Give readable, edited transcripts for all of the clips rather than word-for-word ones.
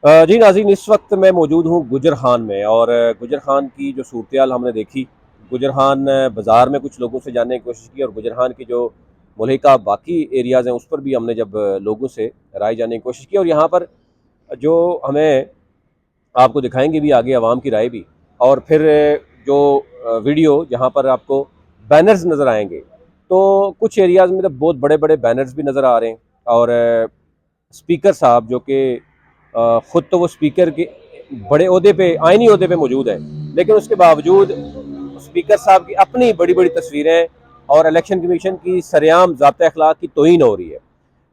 जी नाज़रीन, इस वक्त मैं मौजूद हूँ गुजरहान में। और गुजरहान की जो सूरत हमने देखी, गुजरहान बाज़ार में कुछ लोगों से जानने की कोशिश की, और गुजरहान की जो मुल्हिका बाकी एरियाज़ हैं उस पर भी हमने जब लोगों से राय जानने की कोशिश की। और यहाँ पर जो हमें आपको दिखाएंगे भी आगे आवाम की राय भी, और फिर जो वीडियो जहाँ पर आपको बैनर्स नज़र आएंगे, तो कुछ एरियाज़ में तो बहुत बड़े बड़े बैनर्स भी नज़र आ रहे हैं। और स्पीकर साहब जो कि ख़ुद तो वो स्पीकर के बड़े ओहदे पे, आइनी ओहदे पे मौजूद है, लेकिन उसके बावजूद स्पीकर साहब की अपनी बड़ी बड़ी तस्वीरें और इलेक्शन कमीशन की सरेआम ज़ाब्ता अखलाक की तौहीन हो रही है।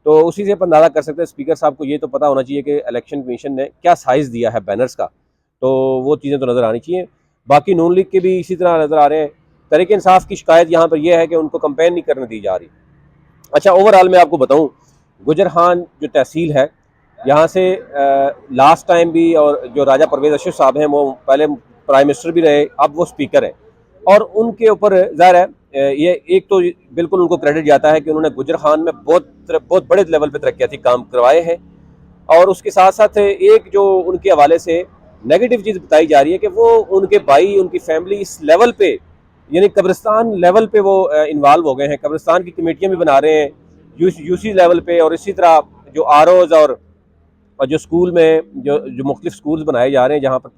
तो उसी से अपन अंदाज़ा कर सकते हैं, स्पीकर साहब को ये तो पता होना चाहिए कि इलेक्शन कमीशन ने क्या साइज़ दिया है बैनर्स का, तो वो चीज़ें तो नज़र आनी चाहिए। बाकी नून लीग के भी इसी तरह नज़र आ रहे हैं। तहरीक इंसाफ की शिकायत यहाँ पर यह है कि उनको कंपेन नहीं करने दी जा रही। अच्छा, ओवरऑल मैं आपको बताऊँ, गुजरहान जो तहसील है, यहाँ से लास्ट टाइम भी, और जो राजा परवेज़ अशरफ साहब हैं वो पहले प्राइम मिनिस्टर भी रहे, अब वो स्पीकर हैं, और उनके ऊपर ज़ाहिर है ये एक तो बिल्कुल उनको क्रेडिट जाता है कि उन्होंने गुजरहान में बहुत बहुत बड़े लेवल पे तरक्याती काम करवाए हैं। और उसके साथ साथ एक जो उनके हवाले से नेगेटिव चीज़ बताई जा रही है कि वो उनके भाई, उनकी फैमिली इस लेवल पे, यानी कब्रिस्तान लेवल पे वो इन्वॉल्व हो गए हैं, कब्रिस्तान की कमेटियाँ भी बना रहे हैं यूसी लेवल पे। और इसी तरह जो आरओज और जो स्कूल में जो मुख्तलिफ स्कूल्स बनाए जा रहे हैं जहाँ पर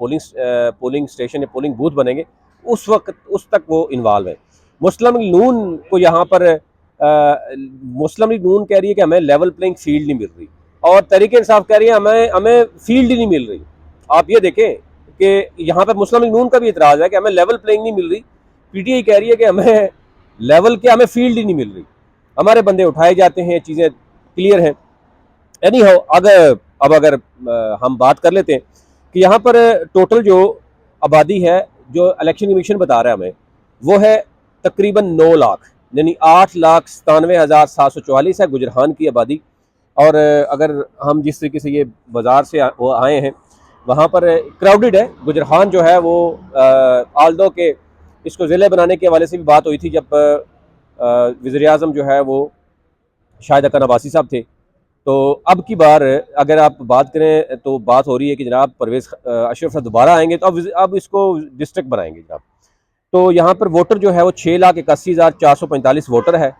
पोलिंग स्टेशन या पोलिंग बूथ बनेंगे, उस वक्त उस तक वो इन्वॉल्व है। मुस्लिम लीग नून को यहाँ पर मुस्लिम लीग नून कह रही है कि हमें लेवल प्लेइंग फील्ड नहीं मिल रही, और तहरीक इंसाफ कह रही है हमें हमें फील्ड ही नहीं मिल रही। आप ये देखें कि यहाँ पर मुस्लिम लीग नून का भी इतराज़ है कि हमें लेवल प्लेइंग नहीं मिल रही। पीटीआई कह रही है कि हमें लेवल के, हमें फील्ड ही नहीं मिल रही, हमारे बंदे उठाए जाते हैं, चीज़ें क्लियर हैं। एनी हो, अगर हम बात कर लेते हैं कि यहाँ पर टोटल जो आबादी है, जो इलेक्शन कमीशन बता रहा है हमें, वो है तकरीबन 9 लाख, यानी 8,97,744 है गुजरहान की आबादी। और अगर हम जिस तरीके से ये बाज़ार से वो आए हैं, वहाँ पर क्राउडेड है गुजरहान जो है वो। आल्दो के इसको ज़िले बनाने के हवाले से भी बात हुई थी जब वज़ीर आज़म जो है वो शाहिद अख्तर अब्बासी साहब थे। तो अब की बार अगर आप बात करें तो बात हो रही है कि जनाब परवेज़ अशरफ साहब दोबारा आएंगे, तो अब इसको डिस्ट्रिक्ट बनाएंगे जनाब। तो यहाँ पर वोटर जो है वो 6,81,445 वोटर है,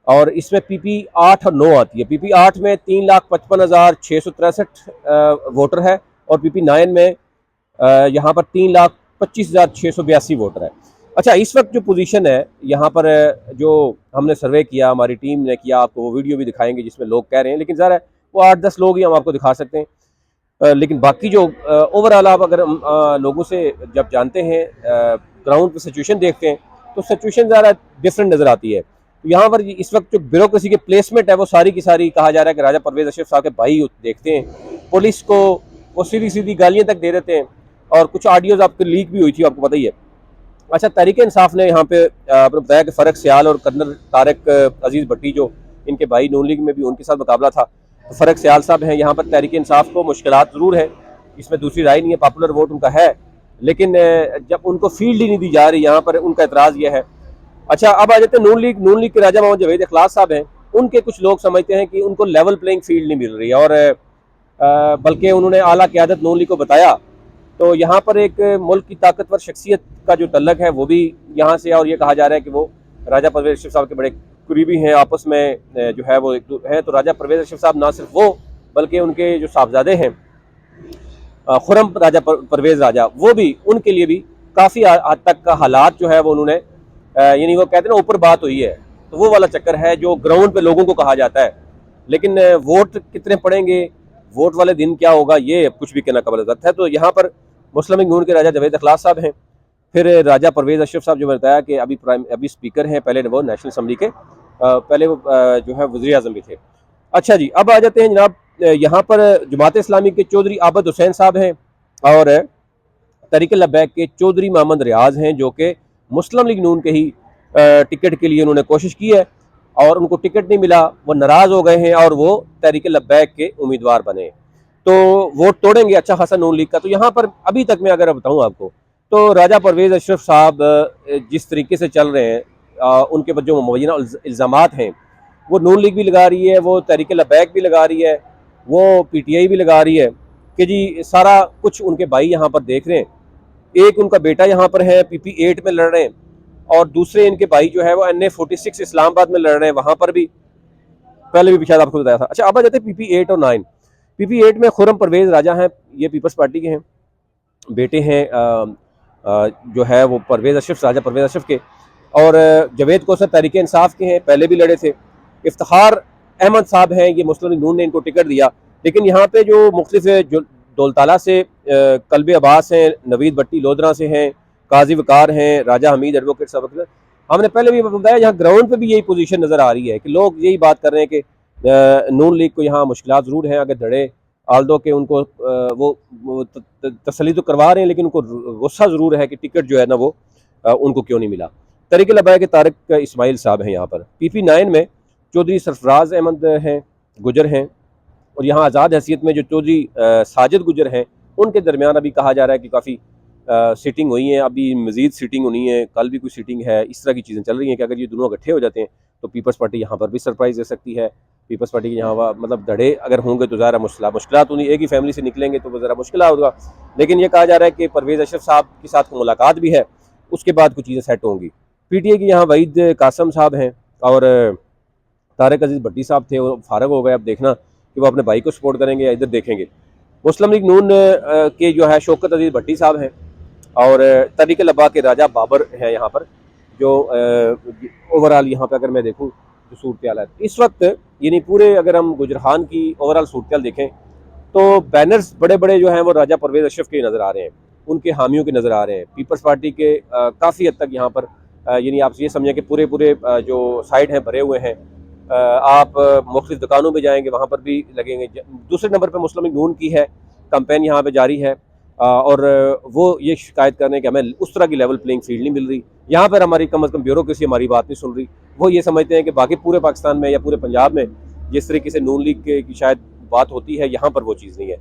और इसमें पीपी 8 और 9 आती है। पीपी 8 में 3,55,663 वोटर है, और पीपी 9 में यहाँ पर 3,25,682 वोटर है। अच्छा, इस वक्त जो पोजीशन है यहाँ पर, जो हमने सर्वे किया, हमारी टीम ने किया, आपको वो वीडियो भी दिखाएंगे जिसमें लोग कह रहे हैं, लेकिन ज़रा वो 8-10 लोग ही हम आपको दिखा सकते हैं। लेकिन बाकी जो ओवरऑल आप अगर लोगों से जब जानते हैं, ग्राउंड पर सिचुएशन देखते हैं, तो सिचुएशन ज़रा डिफरेंट नज़र आती है। तो यहाँ पर इस वक्त जो ब्यूरोक्रेसी के प्लेसमेंट है वो सारी की सारी, कहा जा रहा है कि राजा परवेज़ अशरफ साहब के भाई देखते हैं, पुलिस को वो सीधी सीधी गालियाँ तक दे देते हैं, और कुछ ऑडियोज़ आपको लीक भी हुई थी, आपको पता ही है। अच्छा, तहरीक इंसाफ ने यहाँ पे आपने बताया कि फ़र्क सियाल और कर्नल तारिक अजीज़ भट्टी, जो इनके भाई नून लीग में भी उनके साथ मुकाबला था, तो फ़र्क सियाल साहब हैं यहाँ पर। तहरीक इंसाफ को मुश्किलात ज़रूर है, इसमें दूसरी राय नहीं है, पॉपुलर वोट उनका है, लेकिन जब उनको फील्ड ही नहीं दी जा रही, यहाँ पर उनका एतराज़ यह है। अच्छा, अब आ जाते हैं नून लीग के राजा मोहम्मद जवेद इखलास साहब हैं। उनके कुछ लोग समझते हैं कि उनको लेवल प्लेइंग फील्ड नहीं मिल रही, और बल्कि उन्होंने आला क़यादत नून लीग को बताया। तो यहाँ पर एक मुल्क की ताकतवर शख्सियत का जो तल्लक है वो भी यहाँ से, और ये कहा जा रहा है कि वो राजा परवेज़ अशरफ साहब के बड़े करीबी हैं, आपस में जो है वो एक है। तो राजा परवेज़ अशरफ साहब ना सिर्फ वो, बल्कि उनके जो साहबजादे हैं खुरम राजा परवेज़ राजा, वो भी, उनके लिए भी काफ़ी हद तक का हालात जो है वो उन्होंने, यानी वो कहते हैं ना ऊपर बात हुई है, तो वो वाला चक्कर है जो ग्राउंड पे लोगों को कहा जाता है। लेकिन वोट कितने पड़ेंगे, वोट वाले दिन क्या होगा, ये कुछ भी कहना कबल है। तो यहाँ पर मुस्लिम लीग नून के राजा जवेद इखलास साहब हैं, फिर राजा परवेज़ अशरफ साहब जो बताया कि अभी स्पीकर हैं, पहले वो नेशनल असम्बली के, पहले वो जो है वज़ीर आज़म भी थे। अच्छा जी, अब आ जाते हैं जनाब, यहाँ पर जमात इस्लामी के चौधरी आबद हुसैन साहब हैं, और तहरीक लब्बैक के चौधरी मोहम्मद रियाज हैं, जो कि मुस्लिम लीग नून के ही टिकट के लिए उन्होंने कोशिश की है, और उनको टिकट नहीं मिला, वो नाराज़ हो गए हैं, और वो तहरीक लब्बैक के उम्मीदवार बने, तो वोट तोड़ेंगे अच्छा खासा नून लीग का। तो यहाँ पर अभी तक मैं अगर बताऊँ आपको, तो राजा परवेज़ अशरफ साहब जिस तरीके से चल रहे हैं, उनके पर जो मुबैना इल्ज़ामात हैं, वो नून लीग भी लगा रही है, वो तहरीक लब्बैक भी लगा रही है, वो पीटीआई भी लगा रही है, कि जी सारा कुछ उनके भाई यहाँ पर देख रहे हैं। एक उनका बेटा यहाँ पर है PP8 में लड़ रहे हैं, और दूसरे इनके भाई जो है वो NA46 इस्लामाबाद में लड़ रहे हैं, वहाँ पर भी पहले भी शायद आपको बताया था। अच्छा, अब आ जाते हैं PP8 और 9। PP8 में खुर्रम परवेज़ राजा हैं, ये पीपल्स पार्टी के हैं, बेटे हैं जो है वो परवेज़ अशरफ, राजा परवेज़ अशरफ के, और जवेद कौसर तहरीक इंसाफ के हैं, पहले भी लड़े थे। इफ्तिखार अहमद साहब हैं, ये मुस्लिम लीग नून ने इनको टिकट दिया, लेकिन यहाँ पे जो मुख्तलिफ जो दौलताला से कल्बे अब्बास हैं, नवीद भट्टी लोधरा से हैं, काजी वकार हैं, राजा हमीद एडवोकेट साहब, हमने पहले भी बताया यहाँ ग्राउंड पे भी यही पोजीशन नज़र आ रही है कि लोग यही बात कर रहे हैं कि नून लीग को यहाँ मुश्किलात ज़रूर हैं अगर धड़े, आल्दो के उनको वो तसल्ली तो करवा रहे हैं, लेकिन उनको गुस्सा ज़रूर है कि टिकट जो है ना वो उनको क्यों नहीं मिला। तहरीक लबाइक के तारिक इस्माइल साहब हैं यहाँ पर। PP9 में चौधरी सरफराज अहमद हैं, गुजर हैं, और यहाँ आज़ाद हैसियत में जो चौधरी साजिद गुजर हैं, उनके दरमियान अभी कहा जा रहा है कि काफ़ी सीटिंग हुई है, अभी मज़ीद सीटिंग होनी है, कल भी कोई सीटिंग है, इस तरह की चीज़ें चल रही हैं कि अगर ये दोनों इकट्ठे हो जाते हैं तो पीपल्स पार्टी यहाँ पर भी सरप्राइज़ दे सकती है। पीपल्स पार्टी के यहाँ मतलब धड़े अगर होंगे तो ज़रा मुश्किलात होंगी, एक ही फैमिली से निकलेंगे तो ज़रा मुश्किल होगा, लेकिन ये कहा जा रहा है कि परवेज़ अशरफ साहब के साथ मुलाकात भी है, उसके बाद कुछ चीज़ें सेट होंगी। PTA के यहाँ वहीद कासम साहब हैं, और तारिक अजीज़ भट्टी साहब थे, वो फारग हो गए, अब देखना कि वो अपने भाई को सपोर्ट करेंगे या इधर देखेंगे। मुस्लिम लीग नून के जो है शौकत अजीज़ भट्टी साहब हैं, और तहरीक लबा के राजा बाबर हैं यहाँ पर। जो ओवरऑल यहाँ पे अगर मैं देखूँ जो सूरत है इस वक्त, यानी पूरे अगर हम गुजरान की ओवरऑल सूरत देखें तो बैनर्स बड़े बड़े जो हैं वो राजा परवेज़ अशरफ के नज़र आ रहे हैं, उनके हामियों के नज़र आ रहे हैं। पीपल्स पार्टी के काफ़ी हद तक यहाँ पर यानी आप ये समझें कि पूरे जो साइड हैं भरे हुए हैं। आप मुख्तलिफ दुकानों में जाएंगे वहाँ पर भी लगेंगे। दूसरे नंबर पर मुस्लिम लीग नून की है कैंपेन यहाँ पर जारी है, और वो ये शिकायत कर रहे हैं कि हमें उस तरह की लेवल प्लेइंग फील्ड नहीं मिल रही। यहाँ पर हमारी कम अज़ कम ब्यूरोक्रेसी हमारी बात नहीं सुन रही। वो ये समझते हैं कि बाकी पूरे पाकिस्तान में या पूरे पंजाब में जिस तरीके से नून लीग की शायद बात होती है, यहाँ पर वो चीज़ नहीं है।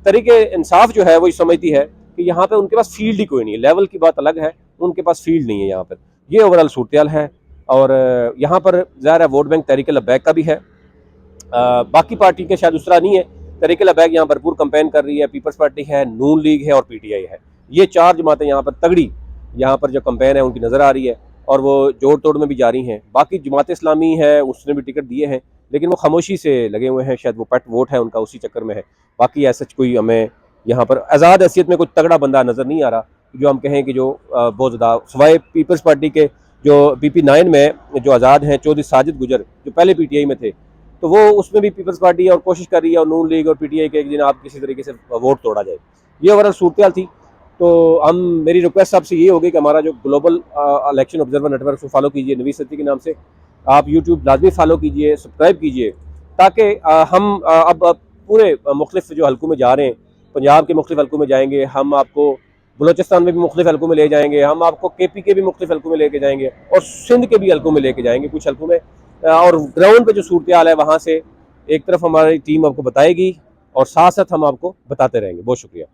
तरीके इंसाफ जो है वो ये समझती है कि यहाँ पर उनके पास फील्ड ही कोई नहीं है, लेवल की बात अलग है, उनके पास फील्ड नहीं है यहाँ पर। ये ओवरऑल सूरत है, और यहाँ पर ज़ाहिर है वोट बैंक तहरीक लबैक का भी है, बाकी पार्टी के शायद उस तरह नहीं है। तहरीक लबैक यहाँ भरपूर कंपेन कर रही है, पीपल्स पार्टी है, नून लीग है और PTI है। ये चार जमातें यहाँ पर तगड़ी यहाँ पर जो कंपेन है उनकी नज़र आ रही है, और वो जोड़ तोड़ में भी जारी हैं। बाकी जमात इस्लामी है, उसने भी टिकट दिए हैं, लेकिन वो खामोशी से लगे हुए हैं, शायद वो पेट वोट है उनका, उसी चक्कर में है। बाकी ऐसा कोई हमें यहाँ पर आज़ाद हैसियत में कोई तगड़ा बंदा नज़र नहीं आ रहा जो हम कहें कि जो बहुत ज़्यादा, सवाए पीपल्स पार्टी के जो PP9 में जो आज़ाद हैं चौधरी साजिद गुजर जो पहले PTI में थे, तो वो उसमें भी पीपल्स पार्टी और कोशिश कर रही है, और नून लीग और PTI के एक दिन आप किसी तरीके से वोट तोड़ा जाए। ये ओवरऑल सूरत थी। तो हम मेरी रिक्वेस्ट आपसे ये होगी कि हमारा जो ग्लोबल इलेक्शन ऑब्जर्वर नेटवर्क को फॉलो कीजिए नवीद सत्ती के नाम से, आप यूट्यूब लाजमी फॉलो कीजिए, सब्सक्राइब कीजिए, ताकि हम अब पूरे मुख्तलिफ जो हल्कों में जा रहे हैं, पंजाब के मुख्तलिफ हल्कों में जाएंगे, हम आपको बलोचिस्तान में भी मुख्तलिफ हल्कों में ले जाएंगे, हम आपको KP के भी मुख्तलिफ हल्कों में लेके जाएंगे, और सिंध के भी हल्कों में लेके जाएंगे कुछ हल्कों में, और ग्राउंड पे जो सूरत हाल है वहाँ से एक तरफ हमारी टीम आपको बताएगी और साथ साथ हम आपको बताते रहेंगे। बहुत शुक्रिया।